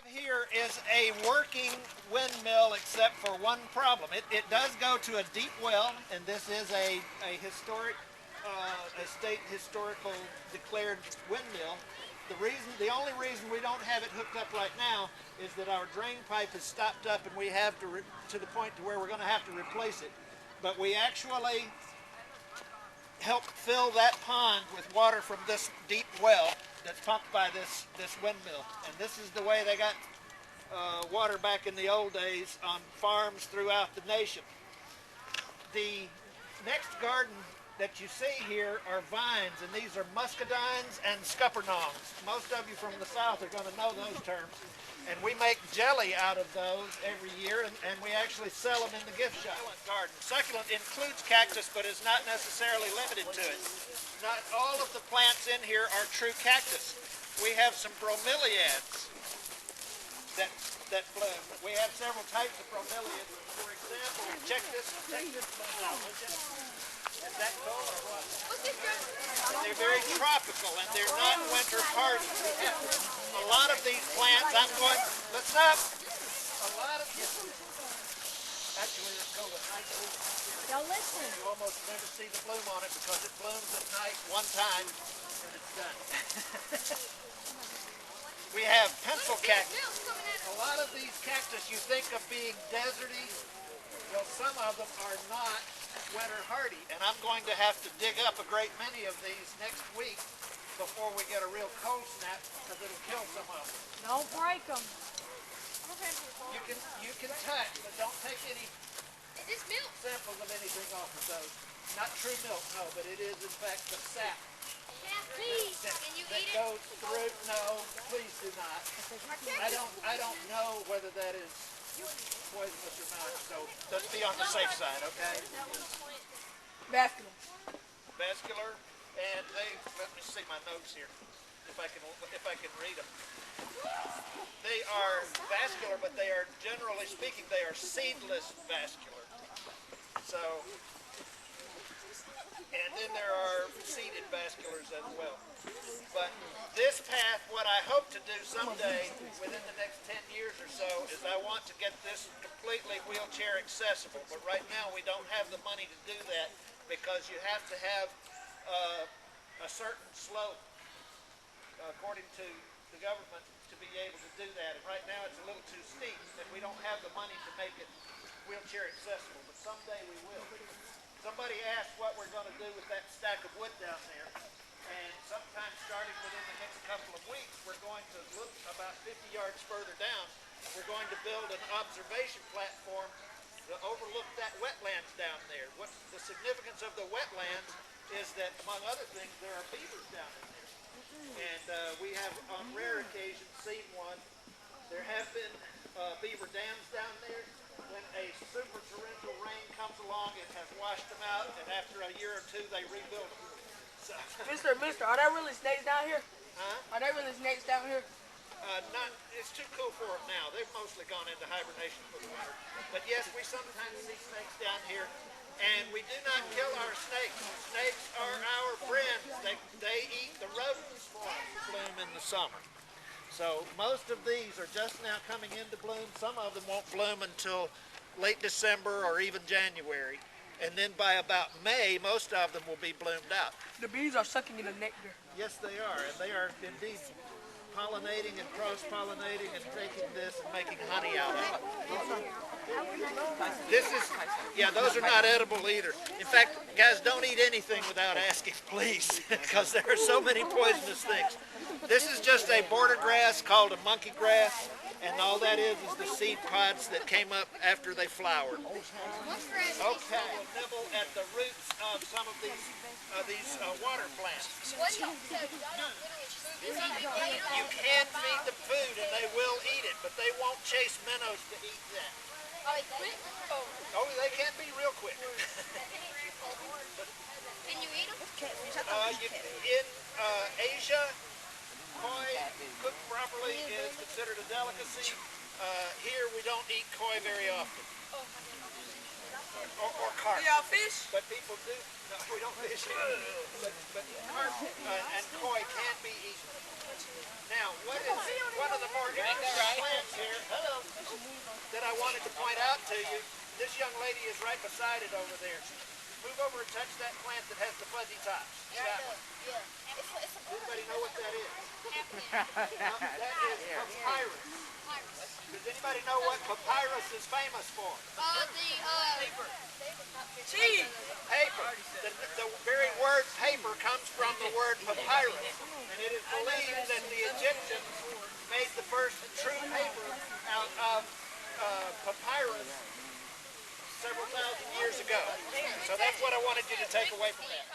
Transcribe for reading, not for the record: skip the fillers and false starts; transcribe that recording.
Here is a working windmill except for one problem. It does go to a deep well, and this is a state historical declared windmill. The only reason we don't have it hooked up right now is that our drain pipe is stopped up, and we have to the point to where we're going to have to replace it. But we actually help fill that pond with water from this deep well that's pumped by this windmill. And this is the way they got water back in the old days on farms throughout the nation. The next garden that you see here are vines, and these are muscadines and scuppernongs. Most of you from the south are going to know those terms. And we make jelly out of those every year, and we actually sell them in the gift shop. Garden. Succulent includes cactus, but is not necessarily limited to it. Not all of the plants in here are true cactus. We have some bromeliads that bloom. We have several types of bromeliads. For example, check this bloom out. Is that cool or what? They're very tropical, and they're not winter hardy. A lot of these plants, listen up. A lot of these, actually it's called a night bloom. Now listen. You almost never see the bloom on it because it blooms at night one time and it's done. We have pencil cactus. A lot of these cactus you think of being deserty. Well, some of them are not winter hardy, and I'm going to have to dig up a great many of these next week before we get a real cold snap, because it'll kill some of them. Don't break them. You can touch, but don't take any samples of anything off of those. Not true milk, no, but it is in fact the sap. Please, can you eat it? Goes through. No, please do not. I don't know whether that is poisonous or not, so let's be on the safe side, okay? Vascular, and let me see my notes here, if I can read them. They are vascular, but they are, generally speaking, they are seedless vascular. So, and then there are seeded vasculars as well. But this path, what I hope to do someday, within the next 10 years or so, is I want to get this completely wheelchair accessible. But right now we don't have the money to do that because you have to have a certain slope, according to the government, to be able to do that. And right now it's a little too steep, and we don't have the money to make it wheelchair accessible. But someday we will. Somebody asked what we're going to do with that stack of wood down there. And sometime starting within the next couple of weeks, we're going to look about 50 yards further down. We're going to build an observation platform to overlook that wetlands down there. What the significance of the wetlands is that, among other things, there are beavers down in there. And we have, on rare occasions, seen one. There have been beaver dams down there. When a super torrential rain comes along, it has washed them out, and after a year or two, they rebuild them. So, Mister, are there really snakes down here? huh? Are there really snakes down here? It's too cool for them now. They've mostly gone into hibernation for the winter. But yes, we sometimes see snakes down here, and we do not kill our snakes. Snakes are our friends. They eat the rodents for us. Bloom in the summer. So most of these are just now coming into bloom. Some of them won't bloom until late December or even January. And then by about May, most of them will be bloomed out. The bees are sucking in the nectar. Yes, they are. And they are indeed pollinating and cross-pollinating and taking this and making honey out of it. This is, yeah, those are not edible either. In fact, guys, don't eat anything without asking, please, because there are so many poisonous things. This is just a border grass called a monkey grass, and all that is the seed pods that came up after they flowered. Okay, we'll nibble at the roots of some of these water plants. You can feed them food and they will eat it, but they won't chase minnows to eat that. Oh, they can be real quick. Can you eat them? In Asia, koi, cooked properly, is considered a delicacy. Here we don't eat koi very often. Or carp. Yeah, fish? But people do. No, we don't fish. But carp and koi can be eaten. Now, what is one of the more interesting plants here that I wanted to point out to you? This young lady is right beside it over there. Move over and touch that plant that has the fuzzy tops. That one. Anybody know what that is? That is papyrus. Does anybody know what papyrus is famous for? Paper. Cheese. Paper. The very word paper comes from the word papyrus. And it is believed that the Egyptians made the first true paper out of papyrus several thousand years ago. So that's what I wanted you to take away from that.